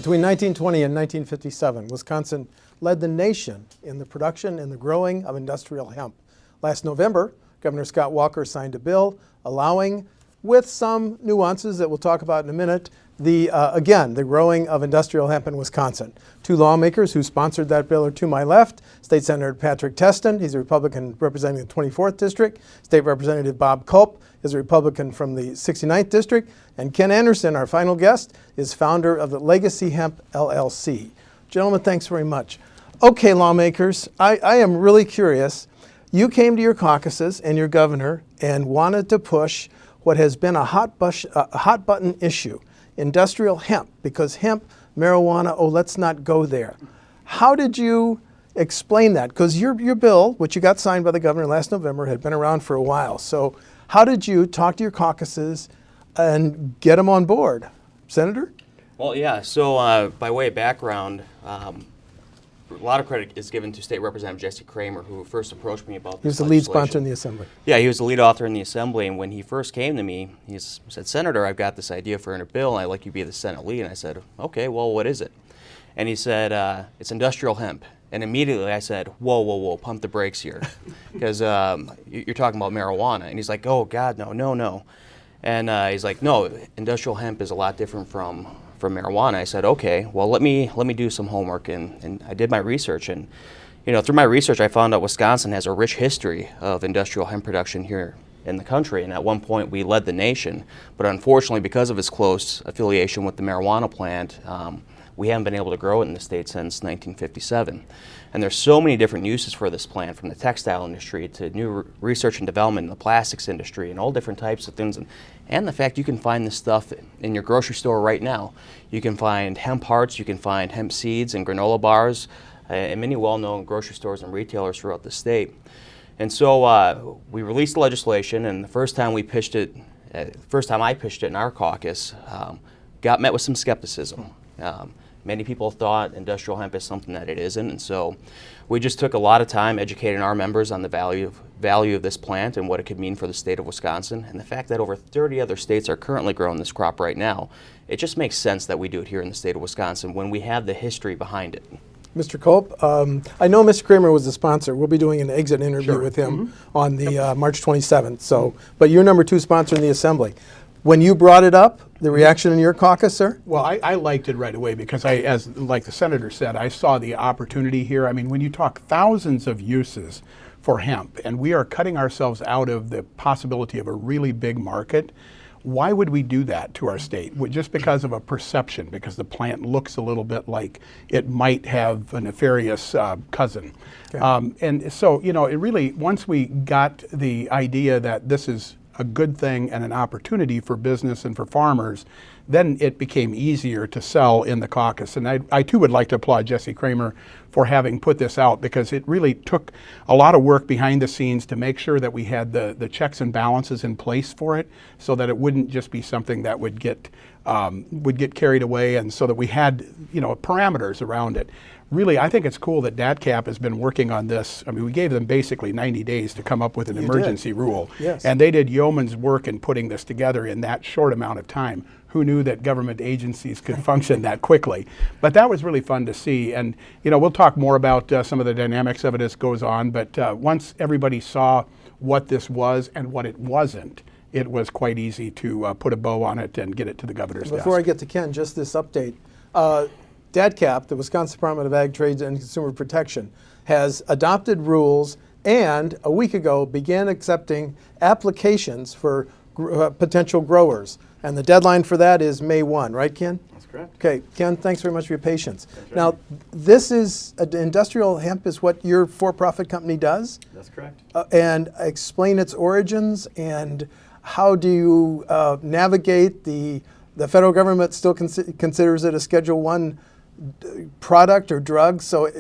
Between 1920 and 1957, Wisconsin led the nation in the production and the growing of industrial hemp. Last November, Governor Scott Walker signed a bill allowing, with some nuances that we'll talk about in a minute, the growing of industrial hemp in Wisconsin. Two lawmakers who sponsored that bill are to my left: State Senator Patrick Testin, he's a Republican representing the 24th District; State Representative Bob Kulp is a Republican from the 69th District; and Ken Anderson, our final guest, is founder of the Legacy Hemp LLC. Gentlemen, thanks very much. Okay, lawmakers, I am really curious. You came to your caucuses and your governor and wanted to push what has been a hot button issue, industrial hemp, because hemp, marijuana, oh, let's not go there. How did you explain that? Because your bill, which you got signed by the governor last November, had been around for a while. So how did you talk to your caucuses and get them on board? Senator? Well, yeah, so by way of background, a lot of credit is given to State Representative Jesse Kramer, who first approached me about this. He was the lead sponsor in the Assembly. Yeah, he was the lead author in the Assembly, and when he first came to me, he said, "Senator, I've got this idea for a bill, and I'd like you to be the Senate lead." And I said, "Okay, well, what is it?" And he said, "It's industrial hemp." And immediately I said, whoa, whoa, whoa, pump the brakes here, because you're talking about marijuana. And he's like, "Oh, God, no." And he's like, "No, industrial hemp is a lot different from marijuana." I said, "Okay, well, let me do some homework," and I did my research, and through my research I found out Wisconsin has a rich history of industrial hemp production here in the country, and at one point we led the nation, but unfortunately because of its close affiliation with the marijuana plant, we haven't been able to grow it in the state since 1957. And there's so many different uses for this plant, from the textile industry to new research and development in the plastics industry and all different types of things. And the fact you can find this stuff in your grocery store right now. You can find hemp hearts, you can find hemp seeds and granola bars in many well-known grocery stores and retailers throughout the state. And so we released the legislation, and the first time I pitched it in our caucus, got met with some skepticism. Many people thought industrial hemp is something that it isn't, and so we just took a lot of time educating our members on the value of this plant and what it could mean for the state of Wisconsin, and the fact that over 30 other states are currently growing this crop right now. It just makes sense that we do it here in the state of Wisconsin when we have the history behind it. Mr. Kulp, I know Mr. Kramer was the sponsor. We'll be doing an exit interview with him on the March 27th. So, but you're number 2 sponsor in the Assembly. When you brought it up, the reaction in your caucus, sir? Well, I liked it right away because like the senator said, I saw the opportunity here. I mean, when you talk thousands of uses for hemp, and we are cutting ourselves out of the possibility of a really big market, why would we do that to our state? Just because of a perception, because the plant looks a little bit like it might have a nefarious cousin. Okay. And so, it really, once we got the idea that this is a good thing and an opportunity for business and for farmers, then it became easier to sell in the caucus. And I too would like to applaud Jesse Kramer for having put this out, because it really took a lot of work behind the scenes to make sure that we had the checks and balances in place for it, so that it wouldn't just be something that would get carried away, and so that we had parameters around it. Really, I think it's cool that DATCAP has been working on this. I mean, we gave them basically 90 days to come up with an emergency rule. Yes. And they did yeoman's work in putting this together in that short amount of time. Who knew that government agencies could function that quickly? But that was really fun to see. And, we'll talk more about some of the dynamics of it as it goes on. But once everybody saw what this was and what it wasn't, it was quite easy to put a bow on it and get it to the governor's desk. Before I get to Ken, just this update. DATCAP, the Wisconsin Department of Ag, Trade, and Consumer Protection, has adopted rules and a week ago began accepting applications for potential growers. And the deadline for that is May 1, right, Ken? That's correct. Okay, Ken, thanks very much for your patience. Now, this is, industrial hemp is what your for-profit company does? That's correct. And explain its origins, and how do you navigate the federal government still considers it a Schedule I product or drug, so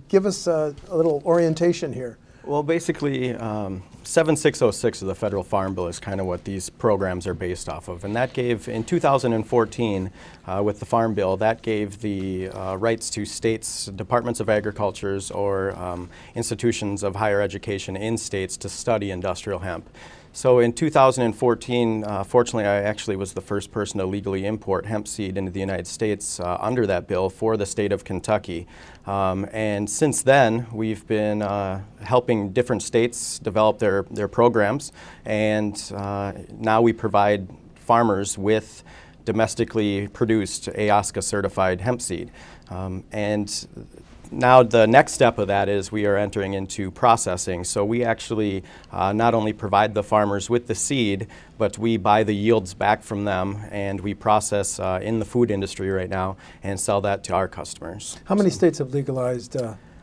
give us a little orientation here. Well, basically, 7606 of the Federal Farm Bill is kind of what these programs are based off of, and that gave, in 2014, with the Farm Bill, that gave the rights to states, departments of agricultures, or institutions of higher education in states to study industrial hemp. So in 2014, fortunately, I actually was the first person to legally import hemp seed into the United States under that bill for the state of Kentucky. And since then, we've been helping different states develop their programs, and now we provide farmers with domestically produced AOSCA certified hemp seed. And now the next step of that is we are entering into processing. So we actually not only provide the farmers with the seed, but we buy the yields back from them, and we process in the food industry right now and sell that to our customers. How many states have legalized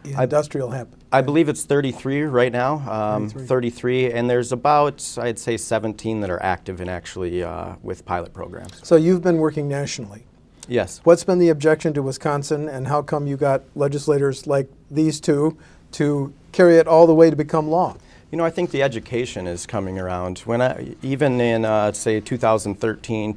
industrial hemp? I believe it's 33 right now, 33, and there's about, I'd say, 17 that are active and actually with pilot programs. So you've been working nationally. Yes. What's been the objection to Wisconsin, and how come you got legislators like these two to carry it all the way to become law? You know, I think the education is coming around. Even in, say, 2013,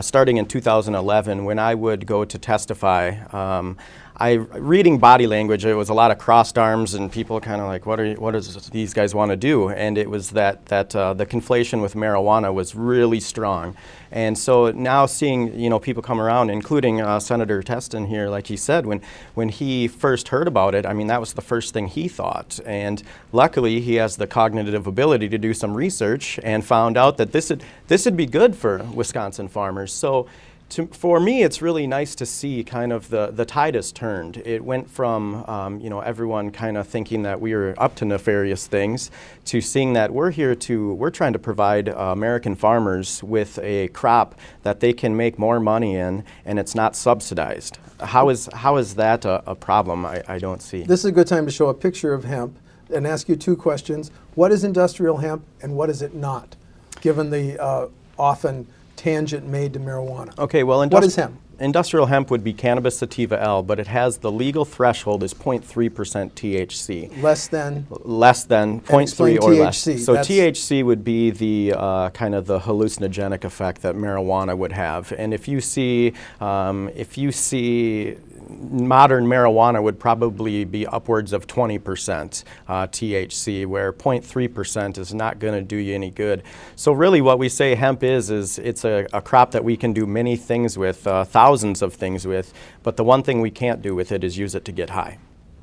starting in 2011, when I would go to testify, reading body language, it was a lot of crossed arms and people kind of like, what does these guys want to do? And it was that the conflation with marijuana was really strong. And so now seeing, people come around, including Senator Testin here, like he said, when he first heard about it, I mean, that was the first thing he thought. And luckily, he has the cognitive ability to do some research and found out that this would be good for Wisconsin farmers. So for me, it's really nice to see kind of the tide has turned. It went from everyone kind of thinking that we were up to nefarious things to seeing that we're trying to provide American farmers with a crop that they can make more money in, and it's not subsidized. How is that a problem? I don't see. This is a good time to show a picture of hemp and ask you two questions. What is industrial hemp and what is it not, given the often tangent made to marijuana? Okay, well, what is hemp? Industrial hemp would be cannabis sativa L, but it has the legal threshold is 0.3% THC. Less than? Less than 0.3 or less. THC. So THC would be the kind of the hallucinogenic effect that marijuana would have. And if you see modern marijuana would probably be upwards of 20% THC, where 0.3% is not going to do you any good. So really what we say hemp is it's a crop that we can do many things with, thousands of things with, but the one thing we can't do with it is use it to get high.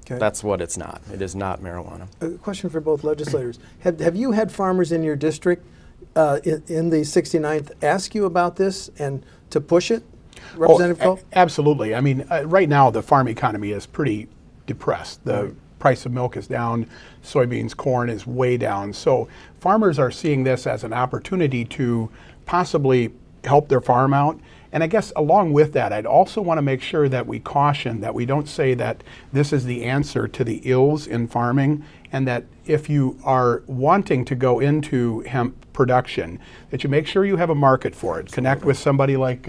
Okay. That's what it's not. It is not marijuana. A question for both legislators. Have you had farmers in your district in the 69th ask you about this and to push it? Representative Kulp? Absolutely. I mean, right now the farm economy is pretty depressed. The price of milk is down, soybeans, corn is way down. So farmers are seeing this as an opportunity to possibly help their farm out. And I guess along with that, I'd also want to make sure that we caution that we don't say that this is the answer to the ills in farming, and that if you are wanting to go into hemp production, that you make sure you have a market for it. Connect with somebody like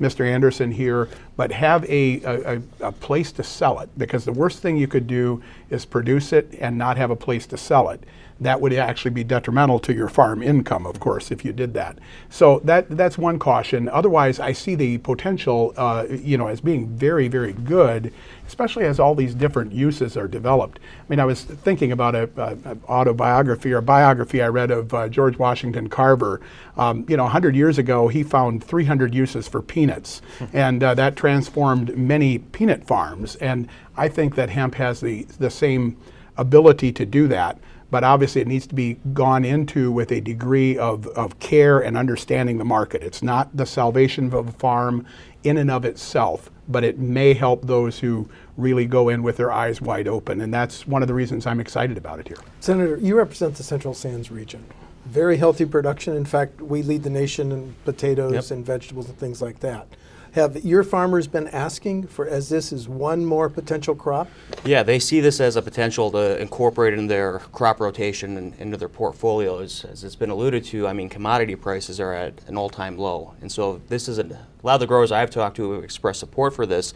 Mr. Anderson here, but have a place to sell it, because the worst thing you could do is produce it and not have a place to sell it. That would actually be detrimental to your farm income, of course, if you did that. So that's one caution. Otherwise, I see the potential, as being very, very good, especially as all these different uses are developed. I mean, I was thinking about an autobiography or biography I read of George Washington Carver. 100 years ago, he found 300 uses for peanuts, and that transformed many peanut farms. And I think that hemp has the same ability to do that. But obviously it needs to be gone into with a degree of care and understanding the market. It's not the salvation of a farm in and of itself, but it may help those who really go in with their eyes wide open. And that's one of the reasons I'm excited about it here. Senator, you represent the Central Sands region. Very healthy production. In fact, we lead the nation in potatoes and vegetables and things like that. Have your farmers been asking for, as this is one more potential crop? Yeah, they see this as a potential to incorporate in their crop rotation and into their portfolios. As it's been alluded to, I mean, commodity prices are at an all-time low. And so this is a lot of the growers I've talked to have expressed support for this,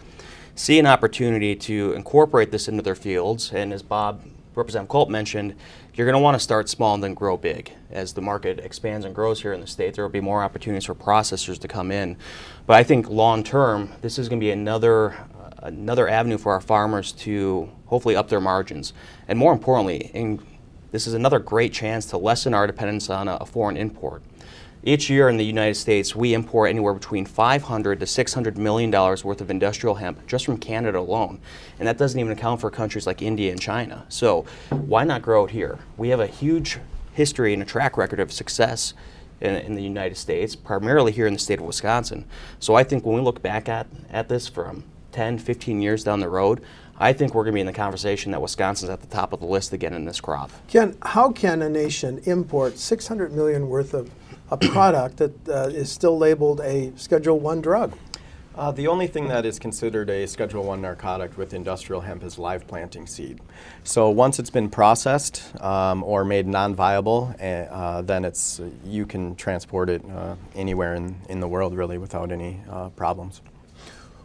see an opportunity to incorporate this into their fields. And as Representative Kulp mentioned, you're going to want to start small and then grow big. As the market expands and grows here in the state, there will be more opportunities for processors to come in. But I think long term, this is going to be another avenue for our farmers to hopefully up their margins. And more importantly, this is another great chance to lessen our dependence on a foreign import. Each year in the United States, we import anywhere between $500 to $600 million worth of industrial hemp just from Canada alone. And that doesn't even account for countries like India and China. So why not grow it here? We have a huge history and a track record of success in the United States, primarily here in the state of Wisconsin. So I think when we look back at this from 10, 15 years down the road, I think we're going to be in the conversation that Wisconsin's at the top of the list again in this crop. Ken, how can a nation import $600 million worth of a product that is still labeled a Schedule I drug? The only thing that is considered a Schedule I narcotic with industrial hemp is live planting seed. So once it's been processed or made non-viable, then you can transport it anywhere in the world really without any problems.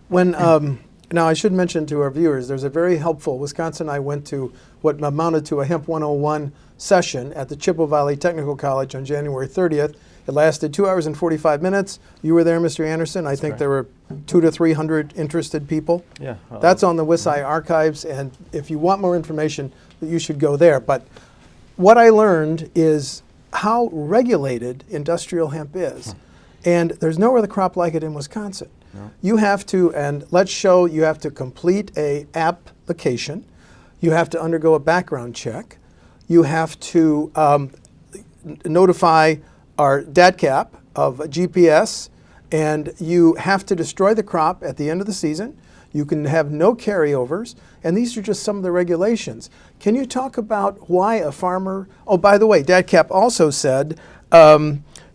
When now I should mention to our viewers, there's a very helpful, WisconsinEye went to what amounted to a Hemp 101 session at the Chippewa Valley Technical College on January 30th. It lasted 2 hours and 45 minutes. You were there, Mr. Anderson. I think there were 200 to 300 interested people. Yeah. That's on the WisCI archives, and if you want more information, you should go there. But what I learned is how regulated industrial hemp is. And there's no other crop like it in Wisconsin. No. You have to, and let's show, you have to complete a application. You have to undergo a background check. You have to notify our DATCAP of GPS, and you have to destroy the crop at the end of the season. You can have no carryovers, and these are just some of the regulations. Can you talk about why a farmer, oh, by the way, DATCAP also said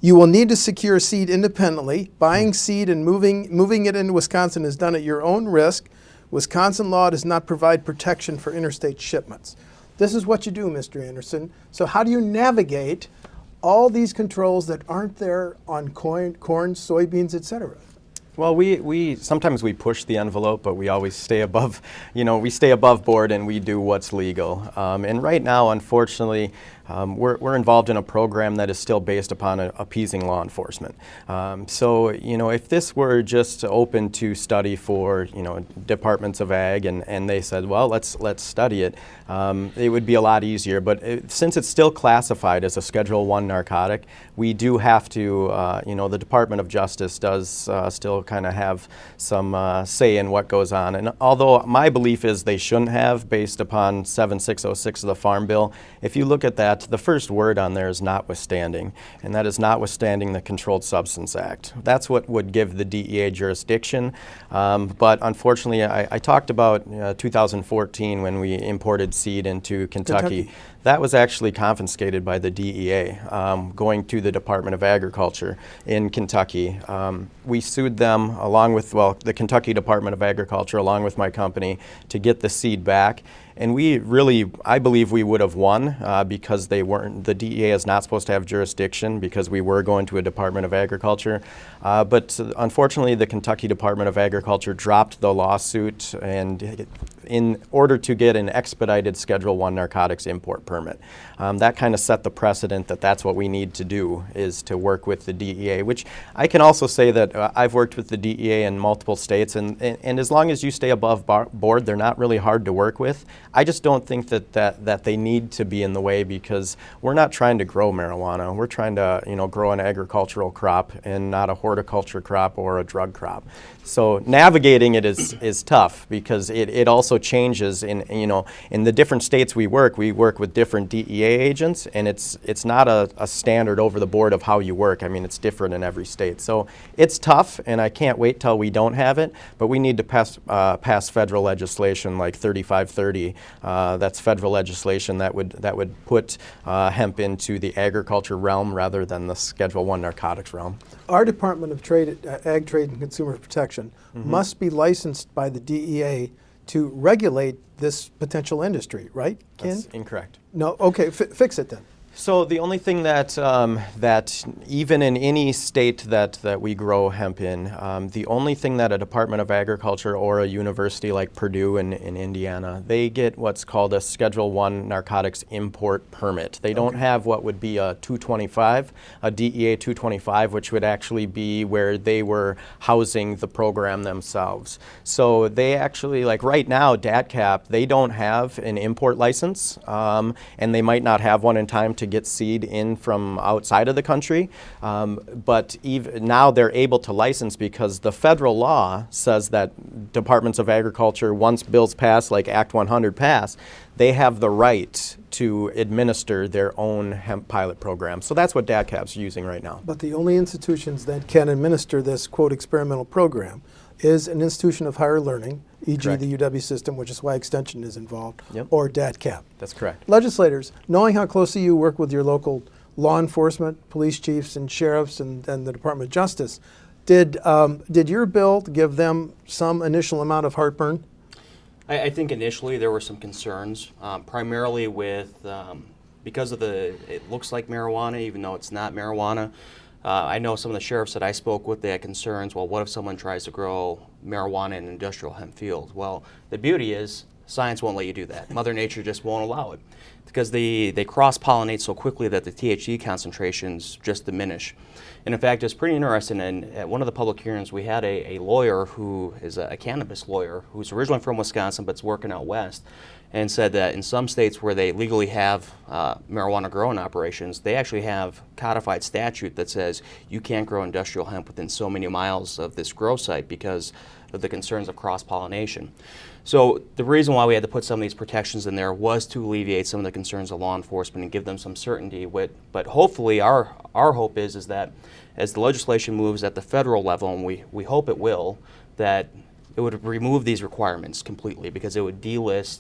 you will need to secure seed independently. Buying seed and moving it into Wisconsin is done at your own risk. Wisconsin law does not provide protection for interstate shipments. This is what you do, Mr. Anderson. So how do you navigate all these controls that aren't there on corn, soybeans, et cetera? Well, we sometimes we push the envelope, but we always stay above, we stay above board and we do what's legal. And right now, unfortunately, we're involved in a program that is still based upon appeasing law enforcement. So, if this were just open to study for, departments of ag and they said, well, let's study it, it would be a lot easier. But since it's still classified as a Schedule I narcotic, we do have to, the Department of Justice does still kind of have some say in what goes on. And although my belief is they shouldn't have, based upon 7606 of the Farm Bill, if you look at that, the first word on there is notwithstanding, and that is notwithstanding the Controlled Substance Act. That's what would give the DEA jurisdiction. But unfortunately, I talked about 2014 when we imported seed into Kentucky. That was actually confiscated by the DEA, going to the Department of Agriculture in Kentucky. We sued them along with, the Kentucky Department of Agriculture along with my company to get the seed back. And I believe we would have won because the DEA is not supposed to have jurisdiction because we were going to a Department of Agriculture. But unfortunately, the Kentucky Department of Agriculture dropped the lawsuit and in order to get an expedited Schedule I narcotics import permit. That kind of set the precedent that that's what we need to do, is to work with the DEA, which I can also say that I've worked with the DEA in multiple states, and as long as you stay above board, they're not really hard to work with. I just don't think that they need to be in the way, because we're not trying to grow marijuana. We're trying to grow an agricultural crop and not a horticulture crop or a drug crop. So navigating it is tough, because it also changes in the different states we work with different DEA agents, and it's not a standard over the board of how you work. I mean, it's different in every state. So it's tough, and I can't wait till we don't have it, but we need to pass federal legislation like 3530. That's federal legislation that would put hemp into the agriculture realm rather than the Schedule I narcotics realm. Our Department of Ag, Trade, and Consumer Protection must be licensed by the DEA to regulate this potential industry, right, Ken? That's incorrect. No, okay, fix it then. So the only thing that that even in any state that we grow hemp in, the only thing that a Department of Agriculture or a university like Purdue in Indiana, they get what's called a Schedule I narcotics import permit. They don't have what would be a 225, a DEA 225, which would actually be where they were housing the program themselves. So they actually, like right now, DATCAP, they don't have an import license, and they might not have one in time to get seed in from outside of the country, but even now they're able to license because the federal law says that departments of agriculture, once bills pass, like Act 100 pass, they have the right to administer their own hemp pilot program. So that's what DATCAP's using right now. But the only institutions that can administer this, quote, experimental program is an institution of higher learning, e.g. Correct. the UW system, which is why Extension is involved, Yep. or DATCAP. That's correct. Legislators, knowing how closely you work with your local law enforcement, police chiefs and sheriffs and the Department of Justice, did your bill give them some initial amount of heartburn? I think initially there were some concerns, primarily with, because of it looks like marijuana, even though it's not marijuana. I know some of the sheriffs that I spoke with, they had concerns, well, what if someone tries to grow marijuana in an industrial hemp field? Well, the beauty is science won't let you do that. Mother Nature just won't allow it because they cross-pollinate so quickly that the THC concentrations just diminish. And in fact, it's pretty interesting. And at one of the public hearings, we had a lawyer who is a cannabis lawyer who's originally from Wisconsin but's working out west, and said that in some states where they legally have marijuana growing operations, they actually have codified statute that says you can't grow industrial hemp within so many miles of this grow site because of the concerns of cross-pollination. So the reason why we had to put some of these protections in there was to alleviate some of the concerns of law enforcement and give them some certainty. But hopefully our hope is that as the legislation moves at the federal level, and we hope it will, that it would remove these requirements completely because it would delist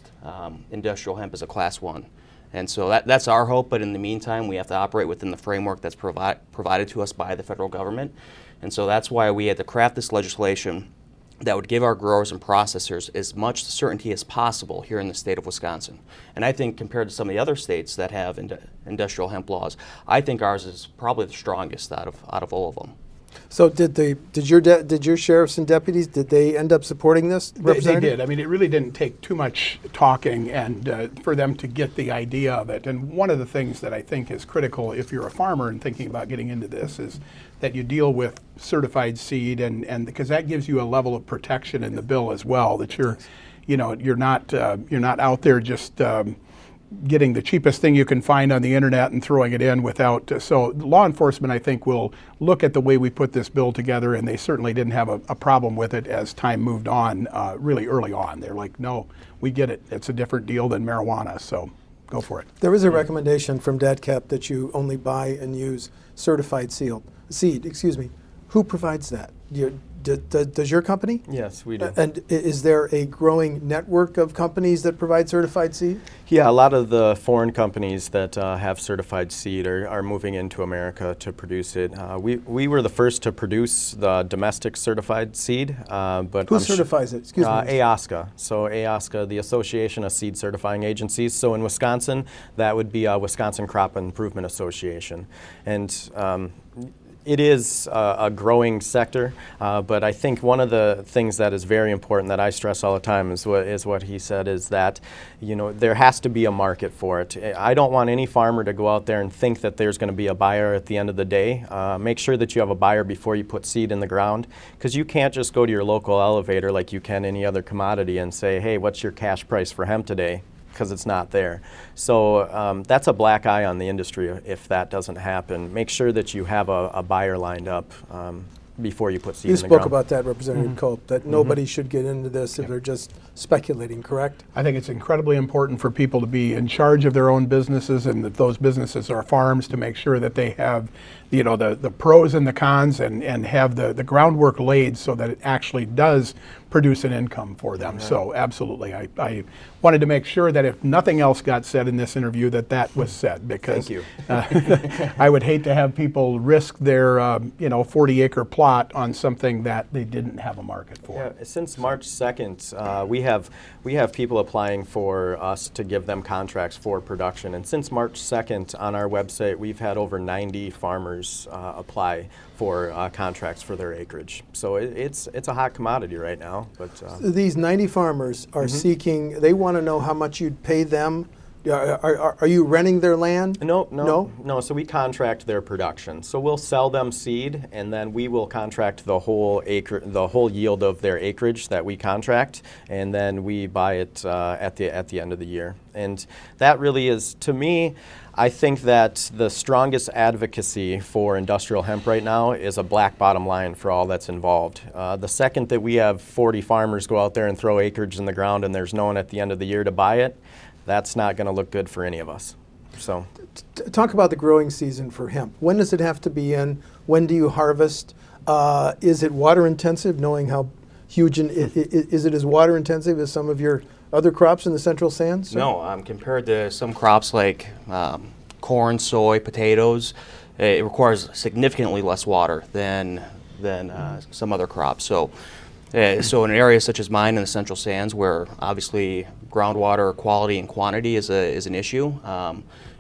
industrial hemp as a Class 1. And so that's our hope, but in the meantime, we have to operate within the framework that's provided to us by the federal government. And so that's why we had to craft this legislation that would give our growers and processors as much certainty as possible here in the state of Wisconsin. And I think compared to some of the other states that have industrial hemp laws, I think ours is probably the strongest out of all of them. So did your sheriffs and deputies, did they end up supporting this, They Representative? did. I mean, it really didn't take too much talking and for them to get the idea of it. And one of the things that I think is critical if you're a farmer and thinking about getting into this is that you deal with certified seed and because that gives you a level of protection in the bill as well, that you're not out there just getting the cheapest thing you can find on the internet and throwing it in without. So law enforcement, I think, will look at the way we put this bill together, and they certainly didn't have a problem with it as time moved on, really early on. They're like, no, we get it. It's a different deal than marijuana, so go for it. There is a recommendation from DATCAP that you only buy and use certified seed. Who provides that? Does your company? Yes, we do. And is there a growing network of companies that provide certified seed? Yeah, a lot of the foreign companies that have certified seed are moving into America to produce it. We were the first to produce the domestic certified seed. But Who certifies it? Excuse me. AOSCA. So AOSCA, the Association of Seed Certifying Agencies. So in Wisconsin, that would be Wisconsin Crop Improvement Association. And it is a growing sector, but I think one of the things that is very important that I stress all the time is what he said, is that there has to be a market for it. I don't want any farmer to go out there and think that there's going to be a buyer at the end of the day. Make sure that you have a buyer before you put seed in the ground, because you can't just go to your local elevator like you can any other commodity and say, hey, what's your cash price for hemp today? Because it's not there. So that's a black eye on the industry if that doesn't happen. Make sure that you have a buyer lined up before you put seed in the ground. You spoke about that, Representative Kulp, that nobody should get into this if they're just speculating, correct? I think it's incredibly important for people to be in charge of their own businesses, and that those businesses are farms, to make sure that they have the pros and the cons and have the groundwork laid so that it actually does produce an income for them. So absolutely, I wanted to make sure that if nothing else got said in this interview, that was said, because Thank you. I would hate to have people risk their 40-acre plot on something that they didn't have a market for. Yeah, since March 2nd, we have people applying for us to give them contracts for production. And since March 2nd, on our website, we've had over 90 farmers apply for contracts for their acreage. So it's a hot commodity right now. But These 90 farmers are seeking, they want to know how much you'd pay them. Are you renting their land? No. So we contract their production. So we'll sell them seed, and then we will contract the whole yield of their acreage that we contract, and then we buy it at the end of the year. And that really is, to me, I think that the strongest advocacy for industrial hemp right now is a black bottom line for all that's involved. The second that we have 40 farmers go out there and throw acreage in the ground and there's no one at the end of the year to buy it, that's not going to look good for any of us. So, Talk about the growing season for hemp. When does it have to be in? When do you harvest? Is it water intensive, knowing how huge, is it as water intensive as some of your other crops in the Central Sands? No, compared to some crops like corn, soy, potatoes, it requires significantly less water than some other crops. So in an area such as mine in the Central Sands, where obviously groundwater quality and quantity is an issue,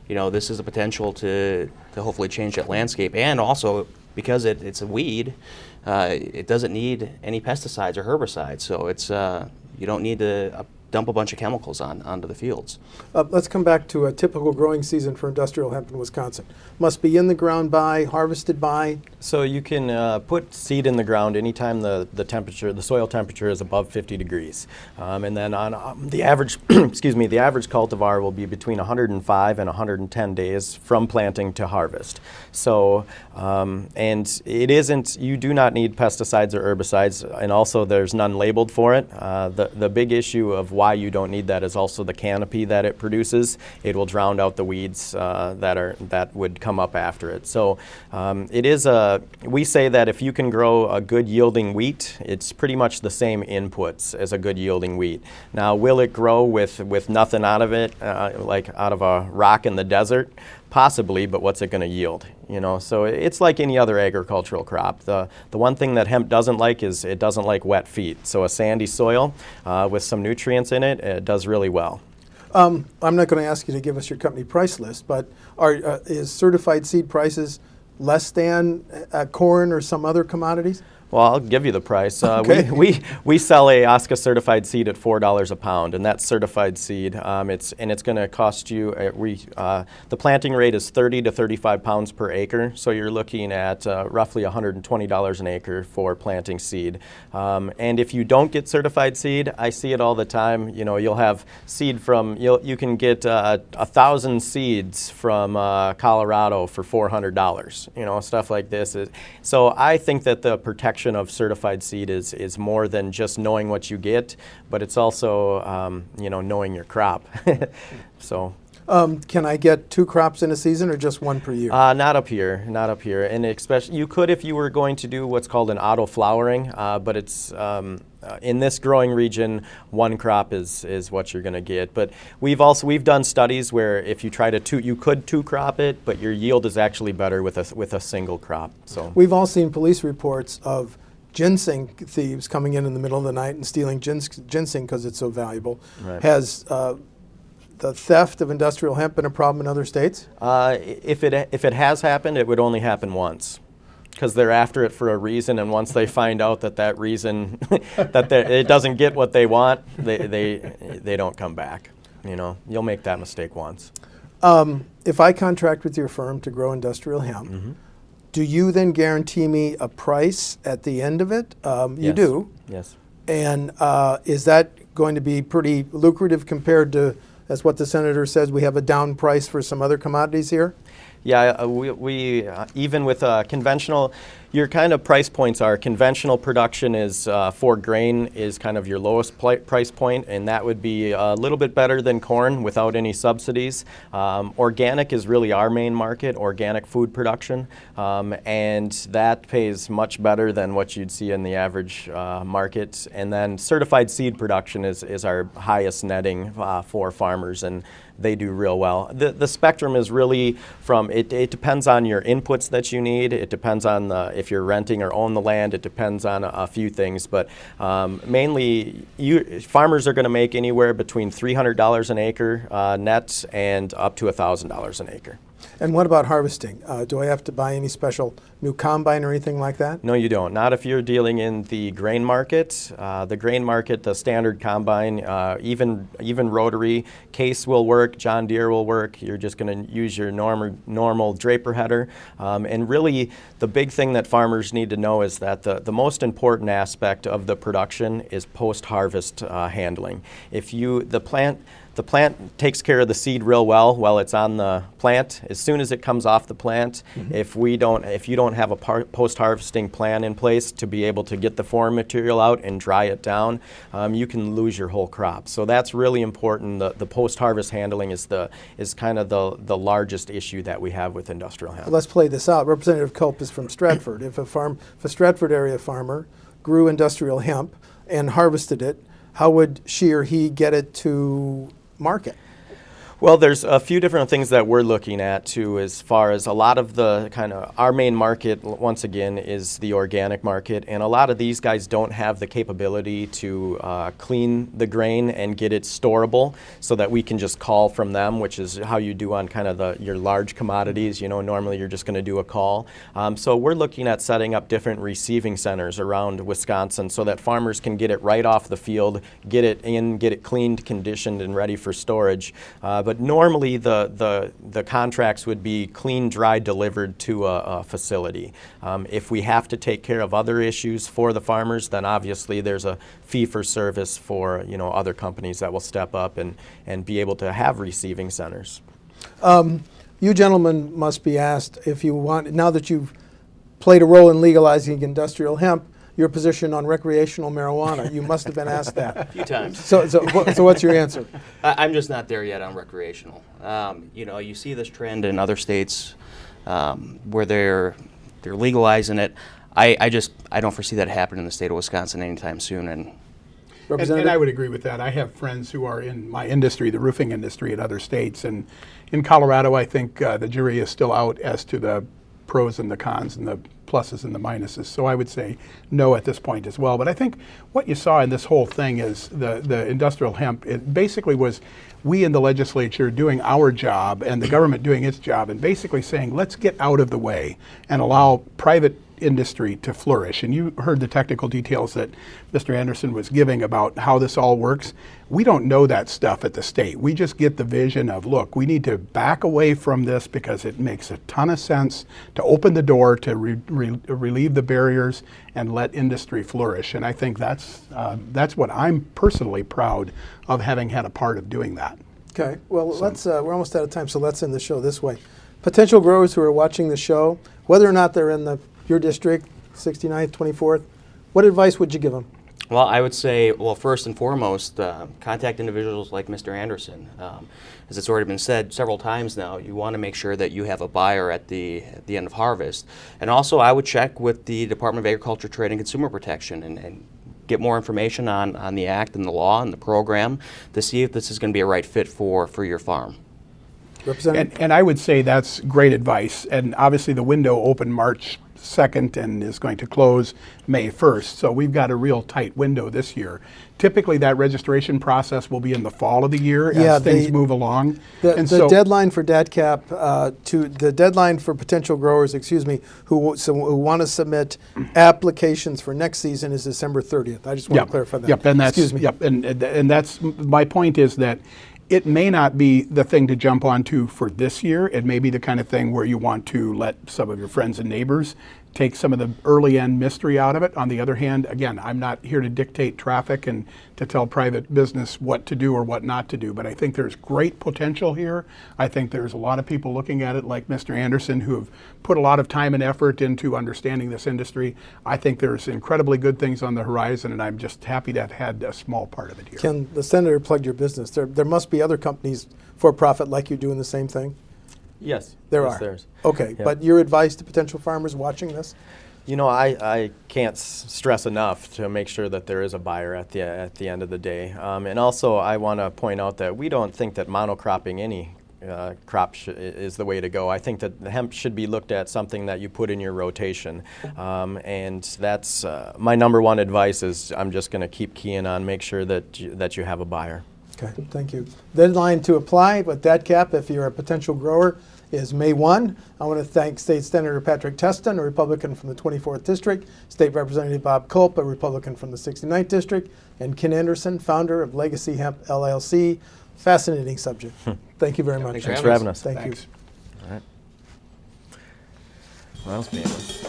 this is a potential to hopefully change that landscape. And also, because it's a weed, it doesn't need any pesticides or herbicides. So it's you don't need to dump a bunch of chemicals onto the fields. Let's come back to a typical growing season for industrial hemp in Wisconsin. Must be in the ground by, harvested by? So you can put seed in the ground anytime the soil temperature is above 50 degrees. And then on the average, the average cultivar will be between 105 and 110 days from planting to harvest. So, and you do not need pesticides or herbicides, and also there's none labeled for it. The big issue of why you don't need that is also the canopy that it produces. It will drown out the weeds that would come up after it. So we say that if you can grow a good yielding wheat, it's pretty much the same inputs as a good yielding wheat. Now, will it grow with nothing out of it, like out of a rock in the desert? Possibly, but what's it going to yield? So it's like any other agricultural crop. The one thing that hemp doesn't like is it doesn't like wet feet. So a sandy soil with some nutrients in it does really well. I'm not going to ask you to give us your company price list, but is certified seed prices less than corn or some other commodities? Well, I'll give you the price. Okay. We sell a OSCA certified seed at $4 a pound, and that's certified seed. It's going to cost you. The planting rate is 30 to 35 pounds per acre, so you're looking at roughly $120 an acre for planting seed. And if you don't get certified seed, I see it all the time. You'll have seed from you can get 1,000 seeds from Colorado for $400. Stuff like this. So I think that the protection of certified seed is more than just knowing what you get, but it's also knowing your crop. So. Can I get 2 crops in a season or just 1 per year? Not up here, and especially you could if you were going to do what's called an auto flowering, but it's in this growing region, 1 crop is what you're going to get. But we've done studies where if you try to you could 2 crop it, but your yield is actually better with a single crop. So we've all seen police reports of ginseng thieves coming in the middle of the night and stealing ginseng because it's so valuable. Right. Has the theft of industrial hemp been a problem in other states? If it has happened, it would only happen once, because they're after it for a reason, and once they find out that reason that it doesn't get what they want, they don't come back. You'll make that mistake once. If I contract with your firm to grow industrial hemp, do you then guarantee me a price at the end of it? You Yes. do. Yes. And is that going to be pretty lucrative compared to, as what the senator says, we have a down price for some other commodities here? Yeah, we even with conventional, your kind of price points are conventional production is for grain is kind of your lowest price point, and that would be a little bit better than corn without any subsidies. Organic is really our main market, organic food production, and that pays much better than what you'd see in the average market. And then certified seed production is our highest netting for farmers, and they do real well. The spectrum is really from, it depends on your inputs that you need, it depends on if you're renting or own the land, it depends on a few things, but mainly farmers are going to make anywhere between $300 an acre net and up to $1,000 an acre. And what about harvesting? Do I have to buy any special new combine or anything like that? No, you don't. Not if you're dealing in the grain market. The grain market, the standard combine, even rotary case will work. John Deere will work. You're just going to use your normal draper header. And really, the big thing that farmers need to know is that the most important aspect of the production is post-harvest handling. The plant takes care of the seed real well while it's on the plant. As soon as it comes off the plant, if you don't have a post-harvesting plan in place to be able to get the foreign material out and dry it down, you can lose your whole crop. So that's really important. The post-harvest handling is kind of the largest issue that we have with industrial hemp. Let's play this out. Representative Kulp is from Stratford. If a Stratford area farmer grew industrial hemp and harvested it, how would she or he get it to market? Well, there's a few different things that we're looking at too, as far as a lot of the kind of our main market, once again, is the organic market, and a lot of these guys don't have the capability to clean the grain and get it storable so that we can just call from them, which is how you do on kind of your large commodities. You know, normally you're just going to do a call. So we're looking at setting up different receiving centers around Wisconsin so that farmers can get it right off the field, get it cleaned, conditioned, and ready for storage. But normally the contracts would be clean, dry, delivered to a facility. If we have to take care of other issues for the farmers, then obviously there's a fee for service for other companies that will step up and be able to have receiving centers. You gentlemen must be asked, if you want, now that you've played a role in legalizing industrial hemp, your position on recreational marijuana. You must have been asked that. A few times. So what's your answer? I'm just not there yet on recreational. You see this trend in other states where they're legalizing it. I don't foresee that happening in the state of Wisconsin anytime soon. And I would agree with that. I have friends who are in my industry, the roofing industry, in other states. And in Colorado, I think the jury is still out as to the pros and the cons and the pluses and the minuses. So I would say no at this point as well. But I think what you saw in this whole thing is the industrial hemp, it basically was we in the legislature doing our job and the government doing its job and basically saying, let's get out of the way and allow private industry to flourish. And you heard the technical details that Mr. Anderson was giving about how this all works. We don't know that stuff at the state. We just get the vision of, look, we need to back away from this because it makes a ton of sense to open the door to relieve the barriers and let industry flourish. And I think that's what I'm personally proud of, having had a part of doing that. Okay, well, we're almost out of time, so let's end the show this way. Potential growers who are watching the show, whether or not they're in your district, 69th, 24th, what advice would you give them? Well, I would say, first and foremost, contact individuals like Mr. Anderson. As it's already been said several times now, you want to make sure that you have a buyer at the end of harvest. And also, I would check with the Department of Agriculture, Trade, and Consumer Protection and get more information on the act and the law and the program to see if this is going to be a right fit for your farm. And I would say that's great advice. And obviously the window opened March 2nd and is going to close May 1st. So we've got a real tight window this year. Typically that registration process will be in the fall of the year as things move along. The deadline for DATCAP, the deadline for potential growers, who want to submit applications for next season is December 30th. I just want to clarify that. And that's my point, is that it may not be the thing to jump onto for this year. It may be the kind of thing where you want to let some of your friends and neighbors take some of the early end mystery out of it. On the other hand, again, I'm not here to dictate traffic and to tell private business what to do or what not to do, but I think there's great potential here. I think there's a lot of people looking at it like Mr. Anderson who have put a lot of time and effort into understanding this industry. I think there's incredibly good things on the horizon, and I'm just happy to have had a small part of it here. Ken, the senator plugged your business. There must be other companies for profit like you doing the same thing? Yes. There yes, are. There's. Okay, Yeah. but your advice to potential farmers watching this? You know, I can't stress enough to make sure that there is a buyer at the end of the day. And also, I want to point out that we don't think that monocropping any crop is the way to go. I think that the hemp should be looked at something that you put in your rotation. And that's my number one advice is I'm just going to keep keying on, make sure that you have a buyer. Okay, thank you. Deadline to apply with that cap, if you're a potential grower, is May 1. I want to thank State Senator Patrick Testin, a Republican from the 24th District, State Representative Bob Kulp, a Republican from the 69th District, and Ken Anderson, founder of Legacy Hemp, LLC. Fascinating subject. Thank you very much. Thanks Thanks for having us. Thank you. Thanks. All right. What else, man?